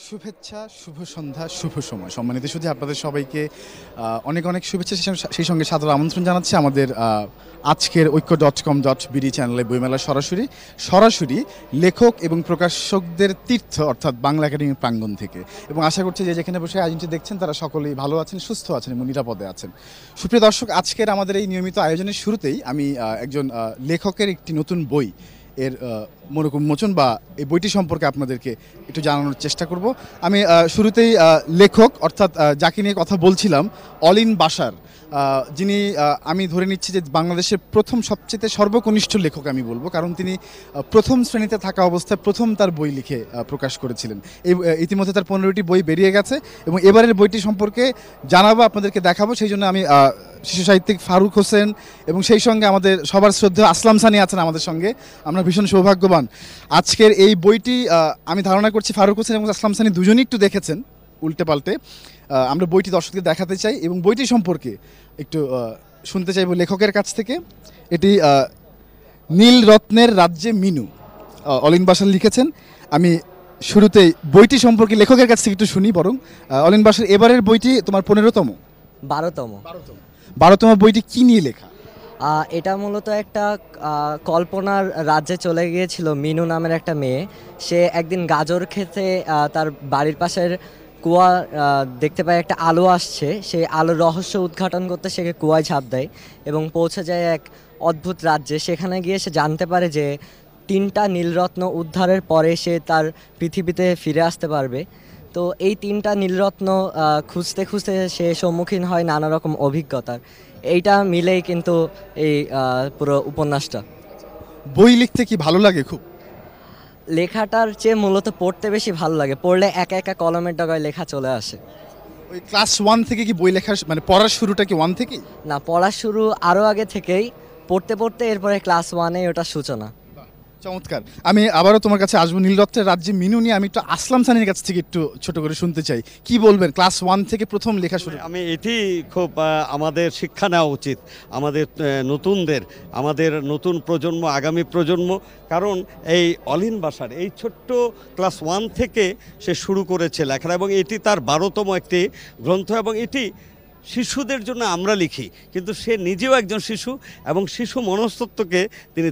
শুভেচ্ছা, শুভ সন্ধ্যা, শুভ সময়। সম্মানিত সুধী, আপনাদের সবাইকে অনেক অনেক শুভেচ্ছা, সেই সঙ্গে সাদর আমন্ত্রণ জানাচ্ছি আমাদের আজকের ঐক্য.com.বিডি চ্যানেলে বইমেলা সরাসরি সরাসরি লেখক এবং প্রকাশকদের তীর্থ অর্থাৎ বাংলা একাডেমি প্রাঙ্গণ থেকে। এবং আশা করছি যে যেখানে বসে আয়োজনটি দেখছেন তারা সকলেই ভালো আছেন, সুস্থ আছেন এবং নিরাপদে আছেন। সুপ্রিয় দর্শক, আজকের আমাদের এই নিয়মিত আয়োজনের শুরুতেই আমি একজন লেখকের একটি নতুন বই এর মোচন বা এই বইটি সম্পর্কে আপনাদেরকে একটু জানানোর চেষ্টা করব। আমি শুরুতেই লেখক অর্থাৎ যাকে নিয়ে কথা বলছিলাম, অলিন বাশার, যিনি আমি ধরে নিচ্ছি যে বাংলাদেশের প্রথম সবচেয়ে সর্বকনিষ্ঠ লেখক আমি বলবো, কারণ তিনি প্রথম শ্রেণীতে থাকা অবস্থায় প্রথম তার বই লিখে প্রকাশ করেছিলেন। এই ইতিমধ্যে তার 15টি বই বেরিয়ে গেছে এবং এবারের বইটি সম্পর্কে জানাবো, আপনাদেরকে দেখাবো। সেই জন্য আমি শিশু সাহিত্যিক ফারুক হোসেন এবং সেই সঙ্গে আমাদের সবার শ্রদ্ধেয় আসলাম সানি আছেন আমাদের সঙ্গে। আমরা ভীষণ সৌভাগ্যবান। আজকের এই বইটি আমি ধারণা করছি ফারুক হোসেন এবং আসলাম সানি দুজনেই একটু দেখেছেন উল্টে পাল্টে। আমরা বইটি দর্শকদের দেখাতে চাই এবং বইটি সম্পর্কে একটু শুনতে চাইব লেখকের কাছ থেকে। এটি নীল রত্নের রাজ্যে মিনু, অলিন বাশার লিখেছেন। আমি শুরুতেই বইটি সম্পর্কে লেখকের কাছ থেকে একটু শুনি বরং। অলিন বাশার, এবারের বইটি তোমার 15তম 12তম বইটি কি নিয়ে লেখা? এটা মূলত একটা কল্পনার রাজ্যে চলে গিয়েছিল মিনু নামের একটা মেয়ে। সে একদিন গাজর খেতে তার বাড়ির পাশের কুয়া দেখতে পায় একটা আলো আসছে। সেই আলোর রহস্য উদ্ঘাটন করতে সে কুয়ায় ঝাঁপ দেয় এবং পৌঁছে যায় এক অদ্ভুত রাজ্যে। সেখানে গিয়ে সে জানতে পারে যে 3টা নীলরত্ন উদ্ধারের পরে সে তার পৃথিবীতে ফিরে আসতে পারবে। তো এই 3টা নীলরত্ন খুঁজতে খুঁজতে সে সম্মুখীন হয় নানা রকম অভিজ্ঞতার। এইটা মিলেই কিন্তু এই পুরো উপন্যাসটা। বই লিখতে কি ভালো লাগে? খুব লেখাটার চেয়ে মূলত পড়তে বেশি ভালো লাগে। পড়লে একা একা কলমের ডগায় লেখা চলে আসে। ওই ক্লাস 1 থেকে কি বই লেখার মানে পড়ার শুরুটা কি 1 থেকেই? না, পড়া শুরু আরও আগে থেকেই। পড়তে পড়তে এরপরে ক্লাস 1-এ ওটা সূচনা। চমৎকার। আমি আবারও তোমার কাছে আসবো। নীলরত্নের রাজ্যে মিনু নিয়ে আমি একটু আসলাম সানির কাছ থেকে একটু ছোট করে শুনতে চাই। কি বলবেন, ক্লাস 1 থেকে প্রথম লেখা শুরু? আমি এটি খুব আমাদের শিক্ষা নেওয়া উচিত, আমাদের নতুনদের, আমাদের নতুন প্রজন্ম, আগামী প্রজন্ম। কারণ এই অলিন বাশার এই ছোট্ট ক্লাস 1 থেকে সে শুরু করেছে লেখা এবং এটি তার 12তম একটি গ্রন্থ এবং এটি শিশুদের জন্য আমরা লিখি, কিন্তু সে নিজেও একজন শিশু এবং শিশু মনস্তত্ত্বকে তিনি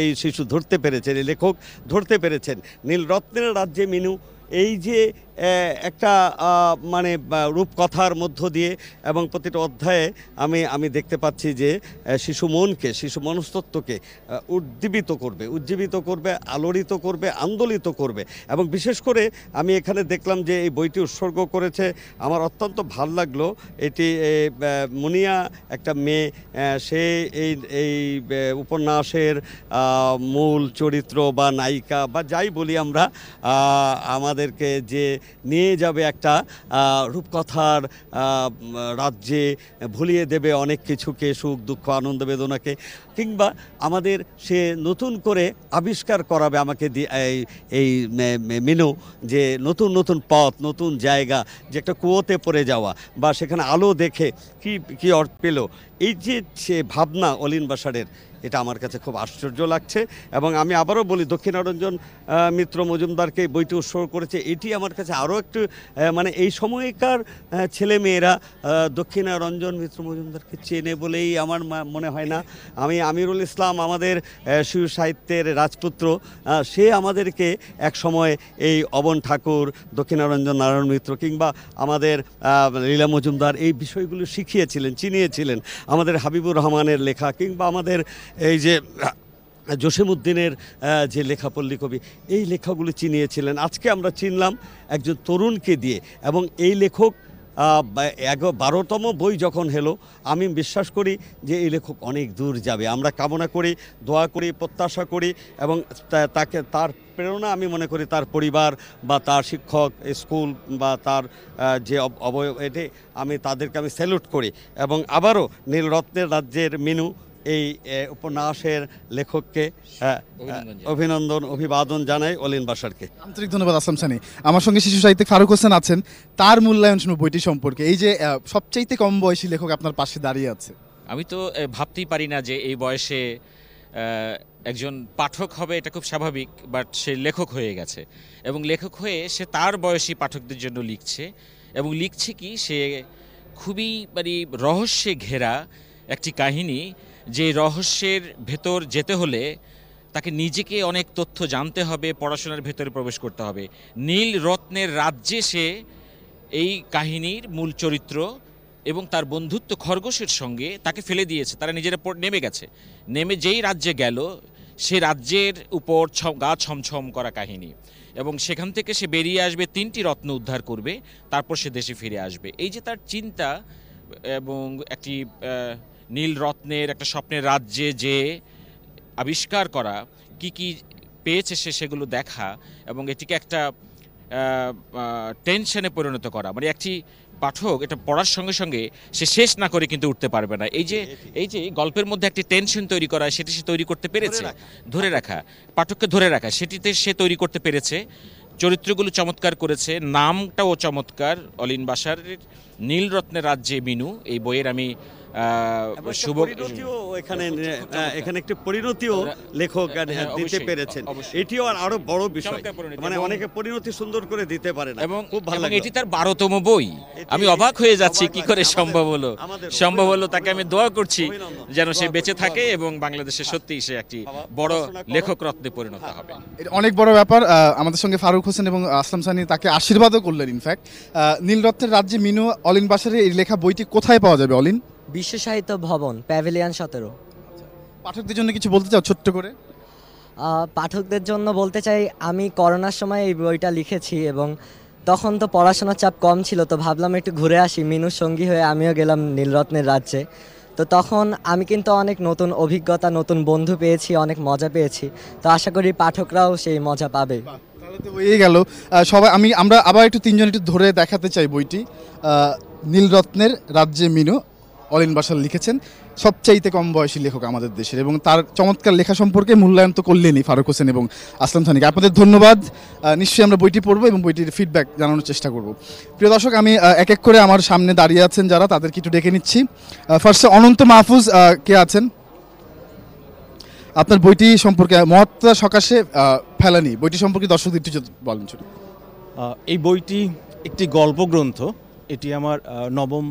এই শিশু ধরতে পেরেছেন, এই লেখক ধরতে পেরেছেন। নীলরত্নের রাজ্যে মিনু এই যে একটা মানে রূপকথার মধ্য দিয়ে এবং প্রতিটা অধ্যায়ে আমি দেখতে পাচ্ছি যে শিশু মনকে, শিশু মনস্তত্ত্বকে উজ্জীবিত করবে, আলোড়িত করবে, আন্দোলিত করবে। এবং বিশেষ করে আমি এখানে দেখলাম যে এই বইটি উৎসর্গ করেছে, আমার অত্যন্ত ভাল লাগলো। এটি মুনিয়া একটা মেয়ে, সে এই উপন্যাসের মূল চরিত্র বা নায়িকা বা যাই বলি আমরা, আমাদেরকে যে নিয়ে যাবে একটা রূপকথার রাজ্যে, ভুলিয়ে দেবে অনেক কিছুকে, সুখ দুঃখ আনন্দ বেদনাকে, কিংবা আমাদের সে নতুন করে আবিষ্কার করাবে আমাকে এই মিনু, যে নতুন নতুন পথ, নতুন জায়গা, যে একটা কুয়োতে পড়ে যাওয়া বা সেখানে আলো দেখে কি অর্থ পেল, এই যে সে ভাবনা অলিন বাশারের, এটা আমার কাছে খুব আশ্চর্য লাগছে। এবং আমি আবারও বলি, দক্ষিণারঞ্জন মিত্র মজুমদারকে বইটি উৎসর্গ করেছে। এটি আমার কাছে আরও একটু মানে এই সময়কার ছেলে মেয়েরা দক্ষিণারঞ্জন মিত্র মজুমদারকে চেনে বলেই আমার মনে হয় না। আমি আমিরুল ইসলাম, আমাদের শিশু সাহিত্যের রাজপুত্র, সে আমাদেরকে এক সময় এই অবন ঠাকুর, দক্ষিণারঞ্জন নারায়ণ মিত্র কিংবা আমাদের লীলা মজুমদার এই বিষয়গুলো শিখিয়েছিলেন, চিনিয়েছিলেন। আমাদের হাবিবুর রহমানের লেখা কিংবা আমাদের এই যে জসিমউদ্দিনের যে লেখাপল্লী কবি, এই লেখাগুলো চিনিয়েছিলেন। আজকে আমরা চিনলাম একজন তরুণকে দিয়ে। এবং এই লেখক 12তম বই যখন হলো, আমি বিশ্বাস করি যে এই লেখক অনেক দূর যাবে। আমরা কামনা করি, দোয়া করি, প্রত্যাশা করি এবং তাকে, তার প্রেরণা আমি মনে করি তার পরিবার বা তার শিক্ষক, স্কুল বা তার যে অবয়ব, এটি তাদেরকে আমি স্যালুট করি। এবং আবারও নীলরত্নের রাজ্যের মিনু এই উপন্যাসের লেখককে অভিবাদন জানাই, অলিন বাশারকে আন্তরিক ধন্যবাদ আসলাম সানি। আমার সঙ্গে শিশু সাহিত্যিক ফারুক হোসেন আছেন, তার মূল্যায়ন শুনবো বইটি সম্পর্কে। এই যে সবচাইতে কম বয়সী লেখক আপনার পাশে দাঁড়িয়ে আছে, আমি তো ভাবতেই পারি না যে এই বয়সে একজন পাঠক হবে এটা খুব স্বাভাবিক, বাট সে লেখক হয়ে গেছে এবং লেখক হয়ে সে তার বয়সী পাঠকদের জন্য লিখছে এবং লিখছে কি সে খুবই মানে রহস্যে ঘেরা একটি কাহিনী, যে রহস্যের ভেতর যেতে হলে তাকে নিজেকে অনেক তথ্য জানতে হবে, পড়াশোনার ভেতরে প্রবেশ করতে হবে। নীল রত্নের রাজ্যে সে এই কাহিনীর মূল চরিত্র এবং তার বন্ধুত্ব খরগোশের সঙ্গে তাকে ফেলে দিয়েছে, তারা নিজেরা নেমে গেছে, নেমে যেই রাজ্যে গেল সে রাজ্যের উপর গা ছমছম করা কাহিনী এবং সেখান থেকে সে বেরিয়ে আসবে, 3টি রত্ন উদ্ধার করবে, তারপর সে দেশে ফিরে আসবে। এই যে তার চিন্তা এবং একটি নীল রত্নের একটা স্বপ্নের রাজ্যে যে আবিষ্কার করা, কি কি পেয়েছে সে সেগুলো দেখা এবং এটিকে একটা টেনশনে পরিণত করা, মানে একটি পাঠক এটা পড়ার সঙ্গে সঙ্গে সে শেষ না করে কিন্তু উঠতে পারবে না। এই যে গল্পের মধ্যে একটি টেনশন তৈরি করা, সেটি সে তৈরি করতে পেরেছে, ধরে রাখা, পাঠককে ধরে রাখা, সেটিতে সে তৈরি করতে পেরেছে। চরিত্রগুলো চমৎকার করেছে, নামটাও চমৎকার। অলিন বাসারের নীলরত্নের রাজ্যে মিনু এই বইয়ের আমি শুভ এখানে একটি পরিণতিও লেখক দিতে পেরেছেন, এটিও আরো বড় বিষয়, মানে অনেকে পরিণতি সুন্দর করে দিতে পারে না এবং খুব ভালো লাগে। এটি তার 12তম বই, আমি অবাক হয়ে যাচ্ছি কি করে সম্ভব হলো। তাকে আমি দোয়া করছি যেন সে বেঁচে থাকে এবং বাংলাদেশে সত্যি সে একটি বড় লেখক রত্নে পরিণত হবে। এটা অনেক বড় ব্যাপার। আমাদের সঙ্গে ফারুক হোসেন এবং আসলাম সানি তাকে আশীর্বাদও করলেন। ইনফ্যাক্ট নীলরত্নের রাজ্যে মিনু অলিন বাসারের এই লেখা বইটি কোথায় পাওয়া যাবে অলিন? বিশ্ব সাহিত্য ভবন, প্যাভিলিয়ন 17। পাঠকদের জন্য কিছু বলতে চাও ছোট্ট করে? পাঠকদের জন্য বলতে চাই, আমি করোনার সময় এই বইটা লিখেছি এবং তখন তো পড়াশোনার চাপ কম ছিল, তো ভাবলাম একটু ঘুরে আসি, মিনুর সঙ্গী হয়ে আমিও গেলাম নীলরত্নের রাজ্যে। তো তখন আমি কিন্তু অনেক নতুন অভিজ্ঞতা, নতুন বন্ধু পেয়েছি, অনেক মজা পেয়েছি। তো আশা করি পাঠকরাও সেই মজা পাবে। তাহলে তো হয়ে গেল সবাই। আমরা আবার একটু তিনজন একটু ধরে দেখাতে চাই বইটি। নীলরত্নের রাজ্যে মিনু, অলিন বাসার লিখেছেন, সবচাইতে কম বয়সী লেখক আমাদের দেশের, এবং তার চমৎকার লেখা সম্পর্কে মূল্যায়ন তো করলেনই ফারুক হোসেন এবং আসলাম সানিকে। আপনাদের ধন্যবাদ। নিশ্চয়ই আমরা বইটি পড়বো এবং বইটির ফিডব্যাক জানানোর চেষ্টা করব। প্রিয় দর্শক, আমি এক এক করে আমার সামনে দাঁড়িয়ে আছেন যারা, তাদেরকে একটু ডেকে নিচ্ছি। ফার্স্টে অনন্ত মাহফুজ কে আছেন? আপনার বইটি সম্পর্কে মহত্তা সকাশে ফেলানি বইটি সম্পর্কে দর্শকদের একটু বলেন। এই বইটি একটি গল্প গ্রন্থ, এটি আমার নবম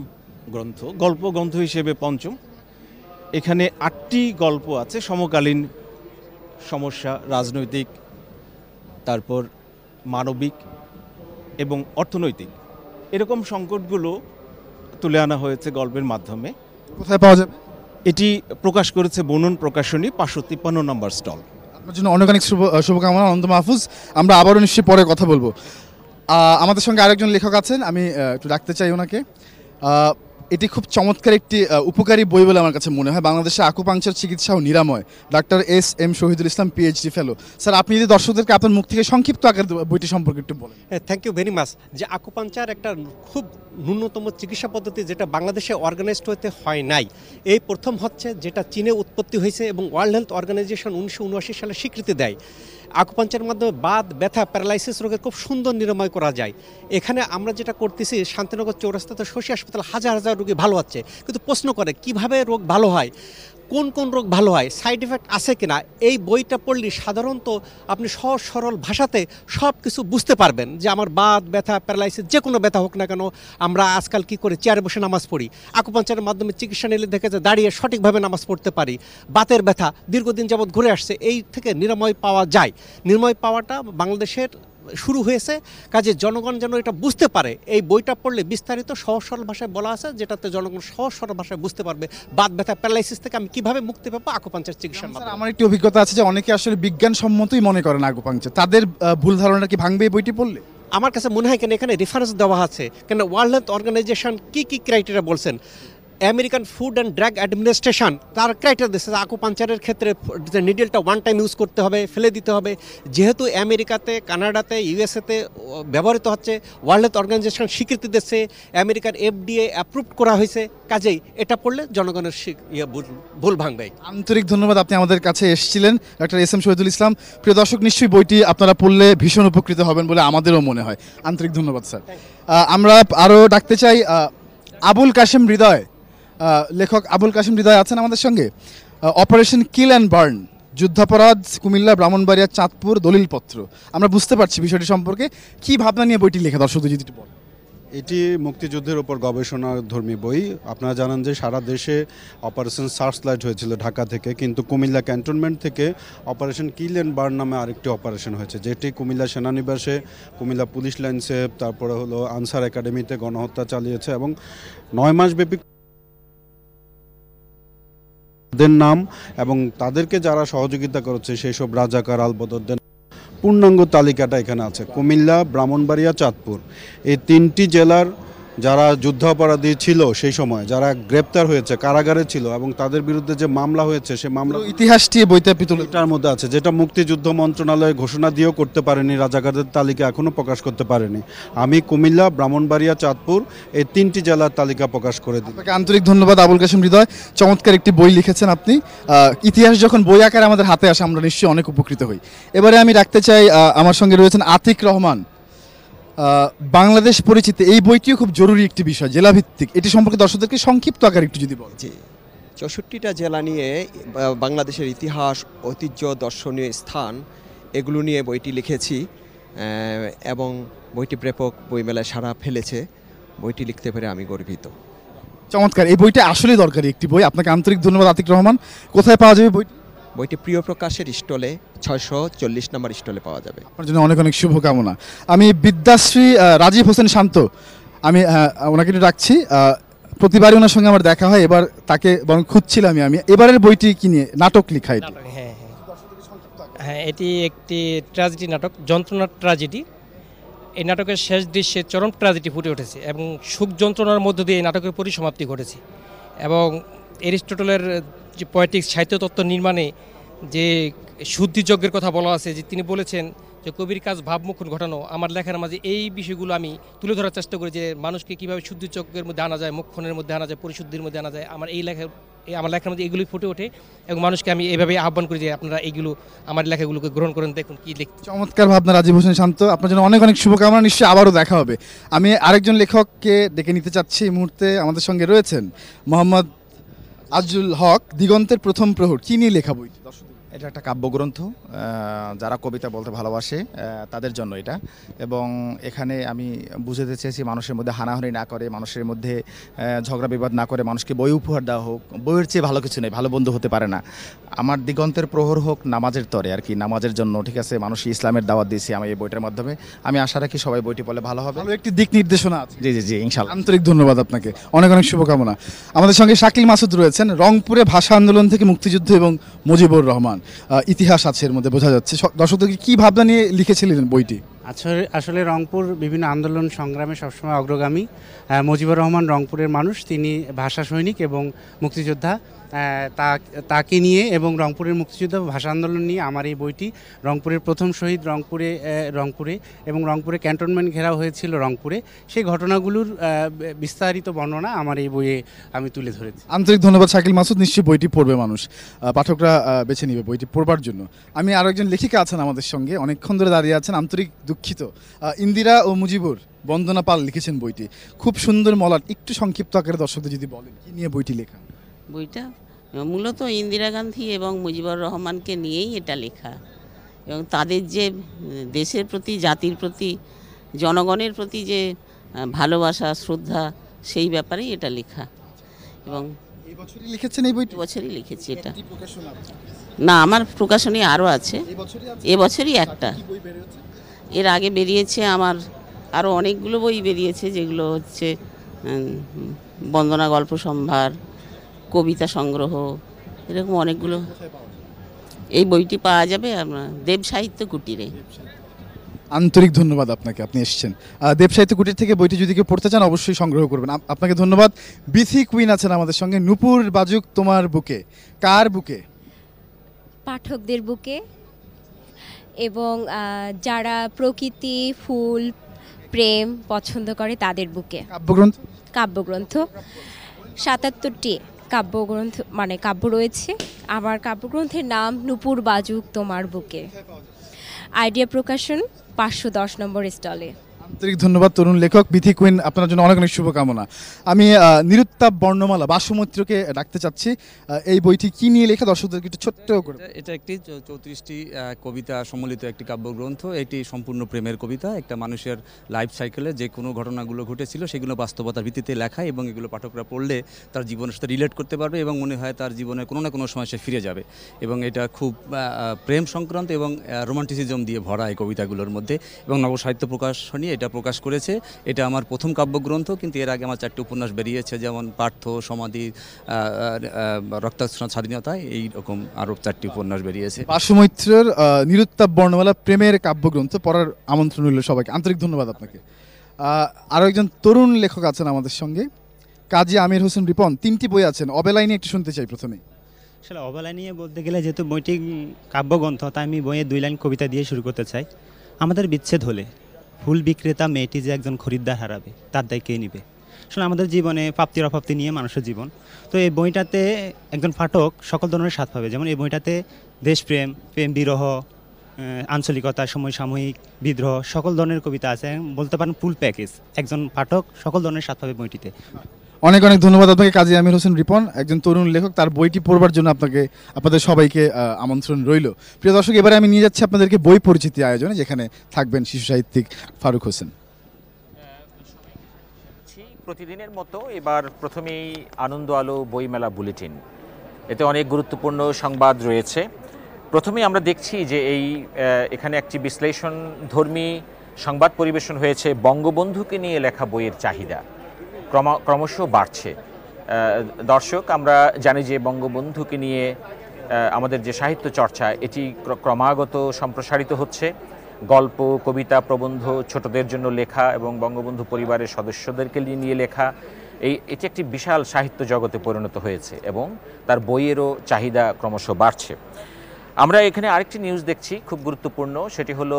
গ্রন্থ, গল্প গ্রন্থ হিসেবে পঞ্চম। এখানে 8টি গল্প আছে, সমকালীন সমস্যা, রাজনৈতিক, তারপর মানবিক এবং অর্থনৈতিক, এরকম সংকটগুলো তুলে আনা হয়েছে গল্পের মাধ্যমে। কোথায় পাওয়া যাবে? এটি প্রকাশ করেছে বুনন প্রকাশনী, 553 নম্বর স্টল। আপনার জন্য অনেক অনেক শুভকামনা অনন্ত মাহফুজ। আমরা আবারও নিশ্চয়ই পরে কথা বলবো। আমাদের সঙ্গে আরেকজন লেখক আছেন, আমি একটু ডাকতে চাই ওনাকে। এটি খুব চমৎকার একটি উপকারী বই বলে আমার কাছে মনে হয়। বাংলাদেশে আকুপাংচার চিকিৎসা ও নিরাময়, doctor SM. Shahidul Islam, PhD ফেলো। স্যার, আপনি যদি দর্শকদেরকে আপনার মুখ থেকে সংক্ষিপ্ত আকারে বইটি সম্পর্কে একটু বলেন। Thank you very much. যে আকুপাংচার একটা খুব ন্যূনতম চিকিৎসা পদ্ধতি, যেটা বাংলাদেশে অর্গানাইজড হতে হয় নাই, এই প্রথম হচ্ছে, যেটা চীনে উৎপত্তি হয়েছে এবং ওয়ার্ল্ড হেলথ অর্গানাইজেশন 1979 সালে স্বীকৃতি দেয়। আকুপাংচারের মাধ্যমে বাত, ব্যথা, প্যারালাইসিস রোগের খুব সুন্দর নিরাময় করা যায়। এখানে আমরা যেটা করতেছি, শান্তিনগর চৌরাস্তাতে শশী হাসপাতাল হাজার হাজার রোগী ভালো হচ্ছে, কিন্তু প্রশ্ন করে কিভাবে রোগ ভালো হয়, কোন কোন রোগ ভালো হয়, সাইড এফেক্ট আছে কিনা। এই বইটা পড়লে সাধারণত আপনি সহজ সরল ভাষাতে সব কিছু বুঝতে পারবেন, যে আমার বাত, ব্যথা, প্যারালাইসিস, যে কোনো ব্যথা হোক না কেন, আমরা আজকাল কি করে চেয়ারে বসে নামাজ পড়ি, আকুপাংচারের মাধ্যমে চিকিৎসা নিলে দেখে যে দাঁড়িয়ে সঠিকভাবে নামাজ পড়তে পারি। বাতের ব্যথা দীর্ঘদিন যাবৎ ঘুরে আসছে, এই থেকে নিরাময় পাওয়া যায়। নিরাময় পাওয়াটা বাংলাদেশের শুরু হয়েছে, কাজে জনগণ যেন এটা বুঝতে পারে। এই বইটা পড়লে বিস্তারিত সহজ সরল ভাষায় বলা আছে, যেটাতে জনগণ সহজ সরল ভাষায় বুঝতে পারবে বাত, ব্যথা, প্যারালাইসিস থেকে আমি কিভাবে মুক্তি পাবো আকুপাংচার চিকিৎসার মাধ্যমে। আমার একটি অভিজ্ঞতা আছে যে অনেকে আসলে বিজ্ঞানসম্মতই মনে করেন আকুপাংচার, তাদের ভুল ধারণা কি ভাঙবে এই বইটি পড়লে? আমার কাছে মনে হয় কেন এখানে রেফারেন্স দেওয়া আছে, কেন ওয়ার্ল্ড হেলথ অর্গানাইজেশন কি কি ক্রাইটেরিয়া বলছেন, American food and drug administration তার ক্রাইটেরিয়া দিচ্ছে আকুপাংচারের ক্ষেত্রে নিডেলটা ওয়ান টাইম ইউজ করতে হবে, ফেলে দিতে হবে। যেহেতু আমেরিকাতে, কানাডাতে, ইউএসএতে ব্যবহৃত হচ্ছে, ওয়ার্ল্ড হেলথ অর্গানাইজেশন স্বীকৃতি দিচ্ছে, আমেরিকার FDA অ্যাপ্রুভড করা হয়েছে, কাজেই এটা পড়লে জনগণের ভুল ভাঙবে। আন্তরিক ধন্যবাদ, আপনি আমাদের কাছে এসেছিলেন ডাক্তার এস.এম. শহীদুল ইসলাম। প্রিয় দর্শক, নিশ্চয়ই বইটি আপনারা পড়লে ভীষণ উপকৃত হবেন বলে আমাদেরও মনে হয়। আন্তরিক ধন্যবাদ স্যার। আমরা আরও ডাকতে চাই আবুল কাশেম হৃদয়, লেখক আবুল কাশেম হৃদয় আছেন আমাদের সঙ্গে। অপারেশন কিল অ্যান্ড বার্ন যুদ্ধাপরাধ, কুমিল্লা, ব্রাহ্মণবাড়িয়া, চাঁদপুর, দলিলপত্র। আমরা বুঝতে পারছি বিষয়টি সম্পর্কে। কি ভাবনা নিয়ে বইটি লেখা, দর্শকদের যদি একটু বলেন। এটি মুক্তিযুদ্ধের উপর গবেষণাধর্মী বই। আপনারা জানেন যে সারা দেশে অপারেশন সার্চলাইট হয়েছিল ঢাকা থেকে, কিন্তু কুমিল্লা ক্যান্টনমেন্ট থেকে অপারেশন কিল অ্যান্ড বার্ন নামে আরেকটি অপারেশন হয়েছে, যেটি কুমিল্লা সেনানিবাসে, কুমিল্লা পুলিশ লাইন্সে, তারপরে হলো আনসার একাডেমিতে গণহত্যা চালিয়েছে এবং 9 মাস ব্যাপী তাদের নাম এবং তাদেরকে যারা সহযোগিতা করেছে সেই সব রাজাকার আলবদরদের পূর্ণাঙ্গ তালিকাটা এখানে আছে। কুমিল্লা, ব্রাহ্মণবাড়িয়া, চাঁদপুর এই 3টি জেলার যারা যুদ্ধাপরাধী ছিল সেই সময়, যারা গ্রেপ্তার হয়েছে, কারাগারে ছিল এবং তাদের বিরুদ্ধে যে মামলা হয়েছে সে মামলা ইতিহাসটি বইতে আপনি তুলে এটার মধ্যে আছে, যেটা মুক্তিযুদ্ধ মন্ত্রণালয় ঘোষণা দিয়েও করতে পারেনি, রাজাকারদের তালিকা এখনও প্রকাশ করতে পারেনি। আমি কুমিল্লা, ব্রাহ্মণবাড়িয়া, চাঁদপুর এই 3টি জেলার তালিকা প্রকাশ করে দিই। আপনাকে আন্তরিক ধন্যবাদ আবুল কাশেম হৃদয়। চমৎকার একটি বই লিখেছেন আপনি। ইতিহাস যখন বই আকারে আমাদের হাতে আসে আমরা নিশ্চয়ই অনেক উপকৃত হই। এবারে আমি রাখতে চাই আমার সঙ্গে রয়েছেন আতিক রহমান। বাংলাদেশ পরিচিতি এই বইটিও খুব জরুরি একটি বিষয়, জেলাভিত্তিক। এটি সম্পর্কে দর্শকদেরকে সংক্ষিপ্ত আকারে একটু যদি বলেন। 64টা জেলা নিয়ে বাংলাদেশের ইতিহাস, ঐতিহ্য, দর্শনীয় স্থান এগুলো নিয়ে বইটি লিখেছি এবং বইটি ব্যাপক বইমেলায় সাড়া ফেলেছে। বইটি লিখতে পেরে আমি গর্বিত। চমৎকার, এই বইটা আসলেই দরকারি একটি বই। আপনাকে আন্তরিক ধন্যবাদ আতিক রহমান। কোথায় পাওয়া যাবে বইটি? বইটি প্রিয় প্রকাশের স্টলে 640 নম্বর স্টলে পাওয়া যাবে। আপনার জন্য অনেক অনেক শুভকামনা। আমি বিদ্যাশ্রী রাজীব হোসেন শান্ত, আমি ওনাকে একটু রাখছি। প্রতিবারই ওনার সঙ্গে আমার দেখা হয়, এবার তাকে বরং খুঁজছিলাম আমি। এবারের বইটি কি নিয়ে? নাটক লেখা এটি। হ্যাঁ, হ্যাঁ, এটি একটি ট্র্যাজেডি নাটক, যন্ত্রণার ট্র্যাজেডি। এই নাটকের শেষ দৃশ্যে চরম ট্র্যাজেডি ফুটে উঠেছে এবং সুখ যন্ত্রণার মধ্য দিয়ে এই নাটকের পরিসমাপ্তি ঘটেছে। এবং এরিস্টটলের যে পয়েটিক্স সাহিত্য তত্ত্ব নির্মাণে যে শুদ্ধিযজ্ঞের কথা বলা আছে, যে তিনি বলেছেন যে কবির কাজ ভাবমুখুন ঘটানো। আমার লেখার মাঝে এই বিষয়গুলো আমি তুলে ধরার চেষ্টা করি, যে মানুষকে কীভাবে শুদ্ধিযজ্ঞের মধ্যে আনা যায়, মুখনের মধ্যে আনা যায়, পরিশুদ্ধির মধ্যে আনা যায়। আমার লেখার মধ্যে এগুলোই ফুটে ওঠে এবং মানুষকে আমি এভাবে আহ্বান করি যে আপনারা এইগুলো আমার লেখাগুলোকে গ্রহণ করেন, দেখুন কি লিখতে। চমৎকার ভাবনা রাজীব হোসেন শান্ত, আপনার জন্য অনেক অনেক শুভকামনা। নিশ্চয়ই আবারও দেখা হবে। আমি আরেকজন লেখককে ডেকে নিতে চাচ্ছি। এই মুহূর্তে আমাদের সঙ্গে রয়েছেন মোহাম্মদ আজুল হক। দিগন্তের প্রথম প্রহর কি নিয়ে লেখা বই? এটা একটা কাব্যগ্রন্থ, যারা কবিতা বলতে ভালোবাসে তাদের জন্য এটা। এবং এখানে আমি বুঝাতে চেয়েছি মানুষের মধ্যে হানাহানি না করে, মানুষের মধ্যে ঝগড়া বিবাদ না করে মানুষকে বই উপহার দেওয়া হোক। বইয়ের চেয়ে ভালো কিছু নেই, ভালো বন্ধু হতে পারে না। আমার দিগন্তের প্রহর হোক নামাজের তরে আর কি, নামাজের জন্য, ঠিক আছে। মানুষ ইসলামের দাওয়াত দিয়েছি আমি এই বইটার মাধ্যমে। আমি আশা রাখি সবাই বইটি বলে ভালো হবে। ভালো একটি দিক নির্দেশনা আছে। জি জি জি, ইনশাআল্লাহ। আন্তরিক ধন্যবাদ আপনাকে, অনেক অনেক শুভকামনা। আমাদের সঙ্গে শাকিল মাসুদ রয়েছেন। রংপুরে ভাষা আন্দোলন থেকে মুক্তিযুদ্ধ এবং মুজিবুর রহমান, ইতিহাস আছে এর মধ্যে বোঝা যাচ্ছে। দর্শকদেরকে কি ভাবনা নিয়ে লিখেছিলেন বইটি? আসলে রংপুর বিভিন্ন আন্দোলন সংগ্রামে সবসময় অগ্রগামী। মুজিবুর রহমান রংপুরের মানুষ, তিনি ভাষা সৈনিক এবং মুক্তিযোদ্ধা। তাকে নিয়ে এবং রংপুরের মুক্তিযুদ্ধ ভাষা আন্দোলন নিয়ে আমার এই বইটি। রংপুরের প্রথম শহীদ রংপুরে এবং রংপুরে ক্যান্টনমেন্ট ঘেরাও হয়েছিল রংপুরে, সেই ঘটনাগুলোর বিস্তারিত বর্ণনা আমার এই বইয়ে আমি তুলে ধরেছি। আন্তরিক ধন্যবাদ শাকিল মাসুদ। নিশ্চয়ই বইটি পড়বে মানুষ, পাঠকরা বেছে নিবে বইটি পড়বার জন্য। আমি আরও একজন লেখিকা আছেন আমাদের সঙ্গে, অনেকক্ষণ ধরে দাঁড়িয়ে আছেন। আন্তরিক দুঃখিত, ইন্দিরা ও মুজিবুর, বন্দনা পাল লিখেছেন বইটি। খুব সুন্দর মলাট, একটু সংক্ষিপ্ত আকারে দর্শকদের যদি বলেন কি নিয়ে বইটি লেখা? বইটা মূলত ইন্দিরা গান্ধী এবং মুজিবুর রহমানকে নিয়েই এটা লেখা এবং তাদের যে দেশের প্রতি, জাতির প্রতি, জনগণের প্রতি যে ভালোবাসা, শ্রদ্ধা, সেই ব্যাপারেই এটা লেখা। এবং এই বছরই লিখেছেন এই বইটি? বছরই লিখেছি এটা। না, আমার প্রকাশনী আরও আছে, এবছরই একটা। এর আগে বেরিয়েছে আমার আরও অনেকগুলো বই বেরিয়েছে, যেগুলো হচ্ছে বন্দনা গল্প সম্ভার, কবিতা সংগ্রহ, এরকম অনেকগুলো। এই বইটি পাওয়া যাবে আপনার দেব সাহিত্য কুটিরে। আন্তরিক ধন্যবাদ আপনাকে, আপনি এসেছেন। দেব সাহিত্য কুটির থেকে বইটি যদি কেউ পড়তে চান অবশ্যই সংগ্রহ করবেন। আপনাকে ধন্যবাদ। বিথি কুইন আছেন আমাদের সঙ্গে। নূপুর বাজুক তোমার বুকে, কার বুকে? পাঠকদের বুকে এবং যারা প্রকৃতি, ফুল, প্রেম পছন্দ করে তাদের বুকে। কাব্যগ্রন্থ 77টি কাব্যগ্রন্থ মানে কাব্য রয়েছে। আমার কাব্যগ্রন্থের নাম নূপুর বাজুক তোমার বুকে। আইডিয়া প্রকাশন 510 নম্বর স্টলে। আন্তরিক ধন্যবাদ তরুণ লেখক বিথি কুইন, আপনার জন্য অনেক অনেক শুভকামনা। আমি নিরুত্তাপ বর্ণমালা বাসুমিত্রকে ডাকতে চাচ্ছি। এই বইটি কি নিয়ে লেখা, দর্শকদেরকে একটু ছোট্ট করে। এটা একটি 34টি কবিতা সম্মিলিত একটি কাব্যগ্রন্থ। এটি সম্পূর্ণ প্রেমের কবিতা, একটা মানুষের লাইফ সাইকেলে যে কোনো ঘটনাগুলো ঘটেছিল সেগুলো বাস্তবতার ভিত্তিতে লেখা, এবং এগুলো পাঠকরা পড়লে তার জীবনের সাথে রিলেট করতে পারবে এবং মনে হয় তার জীবনের কোনো না কোনো সময় সে ফিরে যাবে। এবং এটা খুব প্রেম সংক্রান্ত এবং রোমান্টিসিজম দিয়ে ভরা এই কবিতাগুলোর মধ্যে, এবং নবসাহিত্য প্রকাশনী এটা প্রকাশ করেছে। এটা আমার প্রথম কাব্যগ্রন্থ, কিন্তু এর আগে আমার 4টি উপন্যাস বেরিয়েছে, যেমন পার্থ, সমাধি, রক্তাশ্রম, স্বাধীনতা, এইরকম আরও 4টি উপন্যাস বেরিয়েছে। বাসুমিত্রের নিরুত্তাপ বর্ণমালা প্রেমের কাব্যগ্রন্থ পড়ার আমন্ত্রণ রইল সবাইকে। আন্তরিক ধন্যবাদ আপনাকে। আরও একজন তরুণ লেখক আছেন আমাদের সঙ্গে, কাজী আমির হোসেন রিপন। 3টি বই আছেন, অবেলাই নিয়ে একটু শুনতে চাই প্রথমে। আসলে অবেলা নিয়ে বলতে গেলে যেহেতু বইটি কাব্যগ্রন্থ, তাই আমি বইয়ে 2 লাইন কবিতা দিয়ে শুরু করতে চাই। আমাদের বিচ্ছেদ হলে ফুল বিক্রেতা মেয়েটি যে একজন খরিদ্দার হারাবে, তার দায় কে নিবে? আসলে আমাদের জীবনে প্রাপ্তির অপ্রাপ্তি নিয়ে মানুষের জীবন। তো এই বইটাতে একজন পাঠক সকল ধরনের স্বাদ পাবে। যেমন এই বইটাতে দেশপ্রেম, প্রেম বিরহ, আঞ্চলিকতা, সমসাময়িক, বিদ্রোহ, সকল ধরনের কবিতা আছে। বলতে পারেন ফুল প্যাকেজ, একজন পাঠক সকল ধরনের স্বাদ পাবে বইটিতে। অনেক অনেক ধন্যবাদ আপনাকে কাজী আমির হোসেন রিপন, একজন তরুণ লেখক। তার বইটি পড়বার জন্য আপনাদের সবাইকে আমন্ত্রণ রইল। প্রিয় দর্শক, এবারে আমি নিয়ে যাচ্ছি আপনাদেরকে বই পরিচিতি আয়োজনে, যেখানে থাকবেন শিশু সাহিত্যিক ফারুক হোসেন। প্রতিদিনের মতো এবার প্রথমেই আনন্দ আলো বইমেলা বুলেটিন, এতে অনেক গুরুত্বপূর্ণ সংবাদ রয়েছে। প্রথমেই আমরা দেখছি যে এখানে একটি বিশ্লেষণধর্মী সংবাদ পরিবেশন হয়েছে। বঙ্গবন্ধুকে নিয়ে লেখা বইয়ের চাহিদা ক্রমশ বাড়ছে। দর্শক, আমরা জানি যে বঙ্গবন্ধুকে নিয়ে আমাদের যে সাহিত্য চর্চা, এটি ক্রমাগত সম্প্রসারিত হচ্ছে। গল্প, কবিতা, প্রবন্ধ, ছোটদের জন্য লেখা এবং বঙ্গবন্ধু পরিবারের সদস্যদেরকে নিয়ে লেখা, এটি একটি বিশাল সাহিত্য জগতে পরিণত হয়েছে এবং তার বইয়েরও চাহিদা ক্রমশ বাড়ছে। আমরা এখানে আরেকটি নিউজ দেখছি, খুব গুরুত্বপূর্ণ। সেটি হলো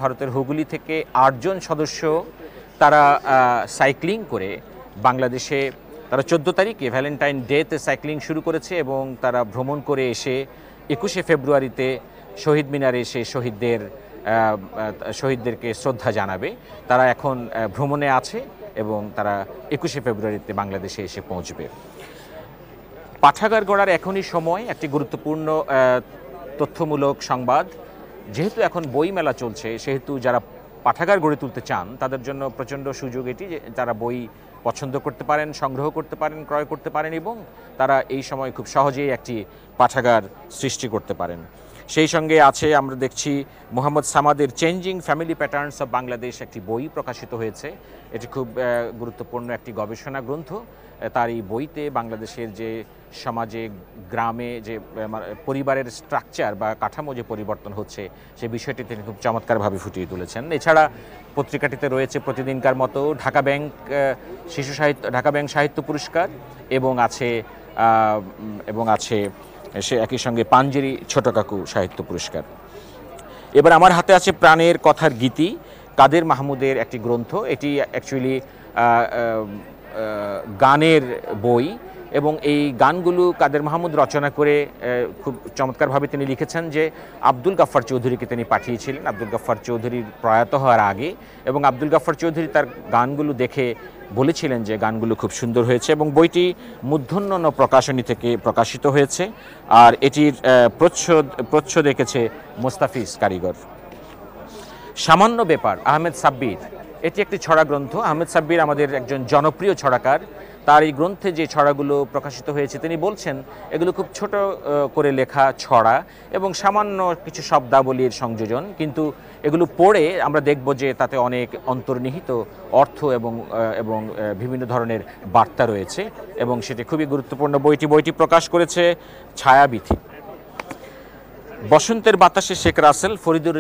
ভারতের হুগলি থেকে 8 জন সদস্য তারা সাইক্লিং করে বাংলাদেশে, তারা 14 তারিখে ভ্যালেন্টাইন ডেতে সাইক্লিং শুরু করেছে এবং তারা ভ্রমণ করে এসে 21শে ফেব্রুয়ারিতে শহীদ মিনারে এসে শহীদদেরকে শ্রদ্ধা জানাবে। তারা এখন ভ্রমণে আছে এবং তারা 21শে ফেব্রুয়ারিতে বাংলাদেশে এসে পৌঁছবে। পাঠাগার গড়ার এখনই সময়, একটি গুরুত্বপূর্ণ তথ্যমূলক সংবাদ। যেহেতু এখন বই মেলা চলছে, সেহেতু যারা পাঠাগার গড়ে তুলতে চান তাদের জন্য প্রচণ্ড সুযোগ এটি, যে তারা বই পছন্দ করতে পারেন, সংগ্রহ করতে পারেন, ক্রয় করতে পারেন এবং তারা এই সময় খুব সহজেই একটি পাঠাগার সৃষ্টি করতে পারেন। সেই সঙ্গে আছে, আমরা দেখছি মোহাম্মদ সামাদের changing family patterns of Bangladesh, একটি বই প্রকাশিত হয়েছে। এটি খুব গুরুত্বপূর্ণ একটি গবেষণা গ্রন্থ। তার এই বইতে বাংলাদেশের যে সমাজে, গ্রামে যে পরিবারের স্ট্রাকচার বা কাঠামো যে পরিবর্তন হচ্ছে, সেই বিষয়টি তিনি খুব চমৎকারভাবে ফুটিয়ে তুলেছেন। এছাড়া পত্রিকাটিতে রয়েছে প্রতিদিনকার মতো ঢাকা ব্যাংক সাহিত্য পুরস্কার এবং আছে সে একই সঙ্গে পাঞ্জেরি ছোট কাকু সাহিত্য পুরস্কার। এবার আমার হাতে আছে প্রাণের কথার গীতি, কাদের মাহমুদের একটি গ্রন্থ। এটি অ্যাকচুয়ালি গানের বই এবং এই গানগুলো কাদের মাহমুদ রচনা করে খুব চমৎকারভাবে তিনি লিখেছেন, যে আব্দুল গাফফার চৌধুরীকে তিনি পাঠিয়েছিলেন আব্দুল গাফফার চৌধুরীর প্রয়াত হওয়ার আগে, এবং আব্দুল গাফফার চৌধুরী তার গানগুলো দেখে বলেছিলেন যে গানগুলো খুব সুন্দর হয়েছে। এবং বইটি মূর্ধন্য প্রকাশনী থেকে প্রকাশিত হয়েছে, আর এটির প্রচ্ছদ এঁকেছে মোস্তাফিজ কারিগর। সামান্য ব্যাপার, আহমেদ সাব্বির, এটি একটি ছড়া গ্রন্থ। আহমেদ সাব্বির আমাদের একজন জনপ্রিয় ছড়াকার। তার এই গ্রন্থে যে ছড়াগুলো প্রকাশিত হয়েছে, তিনি বলছেন এগুলো খুব ছোট করে লেখা ছড়া এবং সামান্য কিছু শব্দাবলীর সংযোজন, কিন্তু এগুলো পড়ে আমরা দেখব যে তাতে অনেক অন্তর্নিহিত অর্থ এবং বিভিন্ন ধরনের বার্তা রয়েছে এবং সেটি খুবই গুরুত্বপূর্ণ। বইটি প্রকাশ করেছে ছায়াবিথি। বসন্তের বাতাসে শেখ রাসেল, ফরিদুর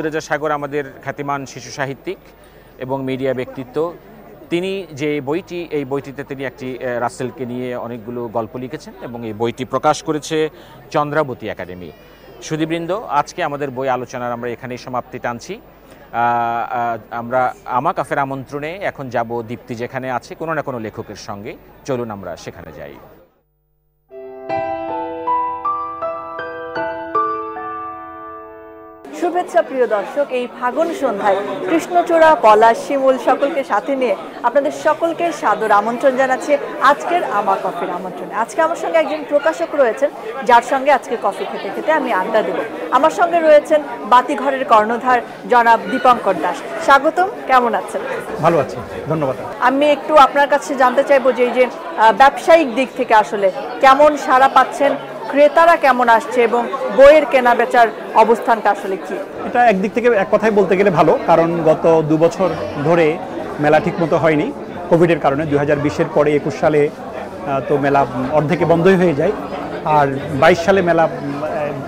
রেজা সাগর আমাদের খ্যাতিমান শিশু সাহিত্যিক এবং মিডিয়া ব্যক্তিত্ব। তিনি এই বইটিতে তিনি একটি রাসেলকে নিয়ে অনেকগুলো গল্প লিখেছেন এবং এই বইটি প্রকাশ করেছে চন্দ্রাবতী একাডেমি। সুধীবৃন্দ, আজকে আমাদের বই আলোচনার আমরা এখানেই সমাপ্তি টানছি। আমরা আমা কাফের আমন্ত্রণে এখন যাব দীপ্তি যেখানে আছে কোনো না কোনো লেখকের সঙ্গে। চলুন আমরা সেখানে যাই। শুভেচ্ছা প্রিয় দর্শক, এই ফাগুন সন্ধ্যায় কৃষ্ণচূড়া, পলাশ, শিমুল সকলকে সাথে নিয়ে আপনাদের সকলকে সাদর আমন্ত্রণ জানাচ্ছি আজকের আমার কফির আমন্ত্রণে। আজকে আমার সঙ্গে একজন প্রকাশক রয়েছেন, যার সঙ্গে আজকে কফি খেতে খেতে আমি আড্ডা দেব। আমার সঙ্গে রয়েছেন বাতিঘরের কর্ণধার জনাব দীপঙ্কর দাস। স্বাগতম, কেমন আছেন? ভালো আছি, ধন্যবাদ। আমি একটু আপনার কাছে জানতে চাইবো যে এই যে ব্যবসায়িক দিক থেকে আসলে কেমন সাড়া পাচ্ছেন, ক্রেতারা কেমন আসছে এবং বইয়ের কেনা বেচার অবস্থানটা আসলে কি? এটা একদিক থেকে এক কথায় বলতে গেলে ভালো, কারণ গত 2 বছর ধরে মেলা ঠিকমতো হয়নি কোভিডের কারণে। 2020-এর পরে 21 সালে তো মেলা অর্ধেকে বন্ধই হয়ে যায়, আর 22 সালে মেলা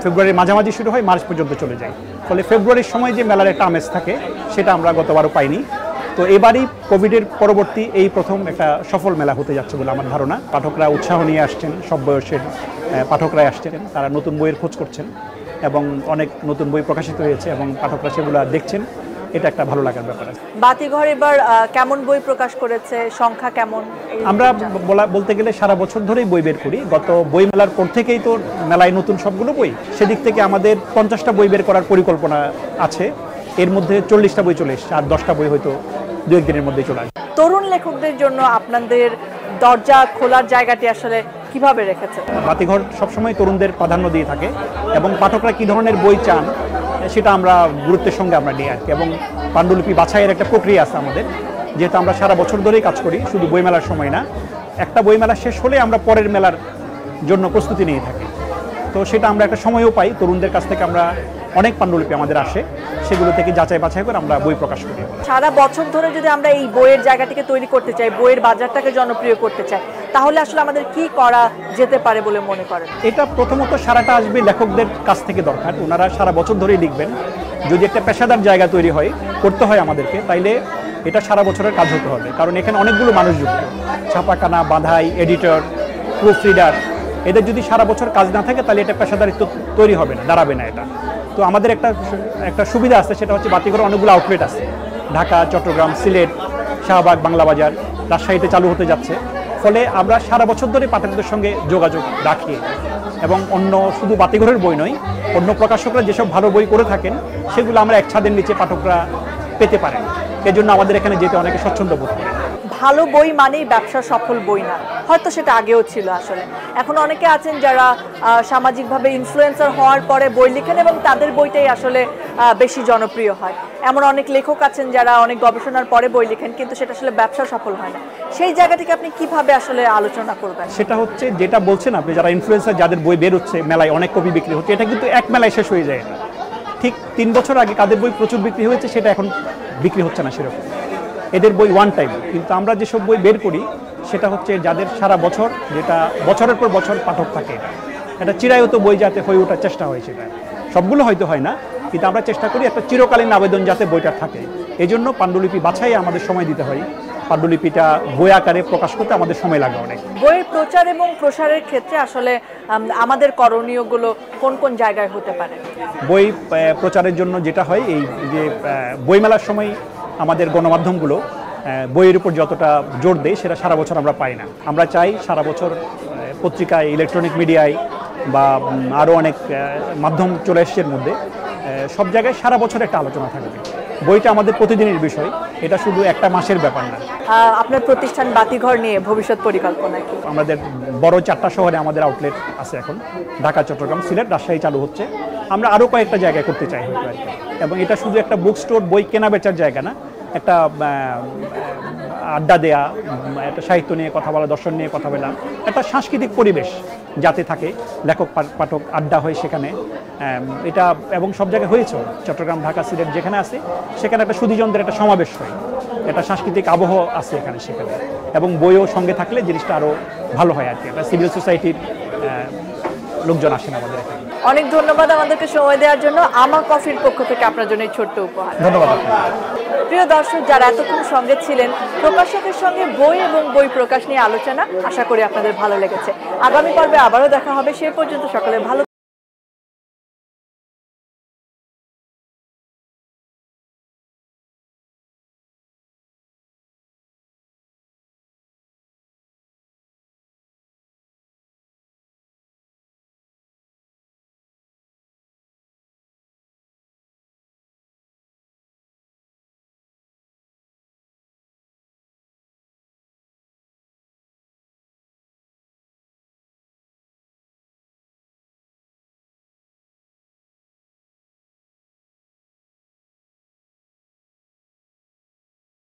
ফেব্রুয়ারির মাঝামাঝি শুরু হয়, মার্চ পর্যন্ত চলে যায়। ফলে ফেব্রুয়ারির সময় যে মেলার একটা আমেজ থাকে সেটা আমরা গতবারও পাইনি। তো এবারই কোভিডের পরবর্তী এই প্রথম একটা সফল মেলা হতে যাচ্ছে বলে আমার ধারণা। পাঠকরা উৎসাহ নিয়ে আসছেন, সব বয়সের পাঠকরাই আসছেন, তারা নতুন বইয়ের খোঁজ করছেন এবং অনেক নতুন বই প্রকাশিত হয়েছে এবং পাঠকরা সেগুলো দেখছেন। এটা একটা ভালো লাগার ব্যাপার আছে। বাতিঘর এবার কেমন বই প্রকাশ করেছে, সংখ্যা কেমন? আমরা বলতে গেলে সারা বছর ধরেই বই বের করি। গত বই মেলার পর থেকেই তো মেলায় নতুন সবগুলো বই, সেদিক থেকে আমাদের 50টা বই বের করার পরিকল্পনা আছে। এর মধ্যে 40টা বই চলে এসেছে, আর 10টা বই হয়তো 2-1 দিনের মধ্যে চলে আসবে। তরুণ লেখকদের জন্য আপনাদের দরজা খোলার জায়গাটি আসলে কিভাবে রেখেছেন? বাতিঘর সবসময় তরুণদের প্রাধান্য দিয়ে থাকে এবং পাঠকরা কী ধরনের বই চান সেটা আমরা গুরুত্বের সঙ্গে আমরা নিই আর কি। এবং পাণ্ডুলিপি বাছাইয়ের একটা প্রক্রিয়া আছে আমাদের, যেহেতু আমরা সারা বছর ধরেই কাজ করি, শুধু বইমেলার সময় না। একটা বইমেলা শেষ হলে আমরা পরের মেলার জন্য প্রস্তুতি নিয়ে থাকি। তো সেটা আমরা একটা সময়ও পাই, তরুণদের কাছ থেকে আমরা অনেক পাণ্ডুলিপি আমাদের আসে, সেগুলো থেকে যাচাই বাছাই করে আমরা বই প্রকাশ করি। সারা বছর ধরে যদি আমরা এই বইয়ের জায়গাটিকে তৈরি করতে চাই, বইয়ের বাজারটাকে জনপ্রিয় করতে চাই, তাহলে আসলে আমাদের কি করা যেতে পারে বলে মনে করেন? এটা প্রথমত সারাটা আসবে লেখকদের কাছ থেকে দরকার। ওনারা সারা বছর ধরেই লিখবেন। যদি একটা পেশাদার জায়গা তৈরি হয়, করতে হয় আমাদেরকে, তাইলে এটা সারা বছরের কাজ হতে হবে। কারণ এখানে অনেকগুলো মানুষ যুক্ত, ছাপাখানা, বাঁধাই, এডিটর, প্রুফ রিডার। এদের যদি সারা বছর কাজ না থাকে তাহলে এটা পেশাদারিত্ব তৈরি হবে না, দাঁড়াবে না এটা। তো আমাদের একটা সুবিধা আছে, সেটা হচ্ছে বাতিঘরে অনেকগুলো আউটলেট আছে। ঢাকা, চট্টগ্রাম, সিলেট, শাহবাগ, বাংলা বাজার, রাজশাহীতে চালু হতে যাচ্ছে। ফলে আমরা সারা বছর ধরে পাঠকদের সঙ্গে যোগাযোগ রাখি এবং অন্য শুধু বাতিঘরের বই নয়, অন্য প্রকাশকরা যেসব ভালো বই করে থাকেন সেগুলো আমরা এক ছাদের নিচে পাঠকরা পেতে পারেন। এজন্য আমাদের এখানে যেতে অনেকে স্বচ্ছন্দ বোধ করে। ভালো বই মানেই ব্যবসা সফল বই না, হয়তো সেটা আগেও ছিল। আসলে এখন অনেকে আছেন যারা সামাজিকভাবে ইনফ্লুয়েন্সার হওয়ার পরে বই লিখেন এবং তাদের বইটাই আসলে বেশি জনপ্রিয় হয়। এমন অনেক লেখক আছেন যারা অনেক গবেষণার পরে বই লিখেন, কিন্তু সেটা আসলে ব্যবসা সফল হয় না। সেই জায়গাটিকে আপনি কিভাবে আসলে আলোচনা করবেন? সেটা হচ্ছে যেটা বলছেন আপনি, যারা ইনফ্লুয়েন্সার, যাদের বই বের হচ্ছে, মেলায় অনেক কপি বিক্রি হচ্ছে, এটা কিন্তু এক মেলায় শেষ হয়ে যায়। ঠিক 3 বছর আগে কাদের বই প্রচুর বিক্রি হয়েছে সেটা এখন বিক্রি হচ্ছে না সেরকম। এদের বই ওয়ান টাইম। কিন্তু আমরা যেসব বই বের করি সেটা হচ্ছে যাদের সারা বছর, যেটা বছরের পর বছর পাঠক থাকে, এটা চিরায়ত বই যাতে হয়ে ওঠার চেষ্টা হয়। সেটা সবগুলো হয়তো হয় না, কিন্তু আমরা চেষ্টা করি একটা চিরকালীন আবেদন যাতে বইটা থাকে। এই জন্য পাণ্ডুলিপি বাছাই আমাদের সময় দিতে হয়। পাণ্ডুলিপিটা বই আকারে প্রকাশ করতে আমাদের সময় লাগে অনেক। বইয়ের প্রচার এবং প্রসারের ক্ষেত্রে আসলে আমাদের করণীয়গুলো কোন কোন জায়গায় হতে পারে? বই প্রচারের জন্য যেটা হয়, এই যে বইমেলার সময় আমাদের গণমাধ্যমগুলো বইয়ের উপর যতটা জোর দেয় সেটা সারা বছর আমরা পাই না। আমরা চাই সারা বছর পত্রিকায়, ইলেকট্রনিক মিডিয়ায় বা আরও অনেক মাধ্যম চলে এসছে এর মধ্যে, সব জায়গায় সারা বছর একটা আলোচনা থাকবে। বইটা আমাদের প্রতিদিনের বিষয়, এটা শুধু একটা মাসের ব্যাপার না। আপনার প্রতিষ্ঠান বাতিঘর নিয়ে ভবিষ্যৎ পরিকল্পনা কি? আমাদের বড় 4টা শহরে আমাদের আউটলেট আছে এখন, ঢাকা, চট্টগ্রাম, সিলেট, রাজশাহী চালু হচ্ছে। আমরা আরও কয়েকটা জায়গায় করতে চাই হয়তো আর কি। এবং এটা শুধু একটা বুক স্টোর, বই কেনা বেচার জায়গা না, একটা আড্ডা দেয়া, একটা সাহিত্য নিয়ে কথা বলা, দর্শন নিয়ে কথা বলা, একটা সাংস্কৃতিক পরিবেশ যাতে থাকে, লেখক পাঠক আড্ডা হয় সেখানে। এটা এবং সব জায়গায় হয়েছে, চট্টগ্রাম, ঢাকা, সিলেট যেখানে আছে সেখানে একটা সুধীজনদের একটা সমাবেশ হয়, একটা সাংস্কৃতিক আবহ আছে এখানে সেখানে। এবং বইও সঙ্গে থাকলে জিনিসটা আরও ভালো হয় আর কি। একটা সিভিল সোসাইটির লোকজন আসেন আমাদের এখানে। অনেক ধন্যবাদ আমাদেরকে সময় দেওয়ার জন্য। আমার কফির পক্ষ থেকে আপনার জন্য এই ছোট্ট উপহার। ধন্যবাদ। প্রিয় দর্শক, যারা এতক্ষণ সঙ্গে ছিলেন, প্রকাশকের সঙ্গে বই এবং বই প্রকাশ নিয়ে আলোচনা, আশা করি আপনাদের ভালো লেগেছে। আগামী পর্বে আবারও দেখা হবে। সে পর্যন্ত সকলে ভালো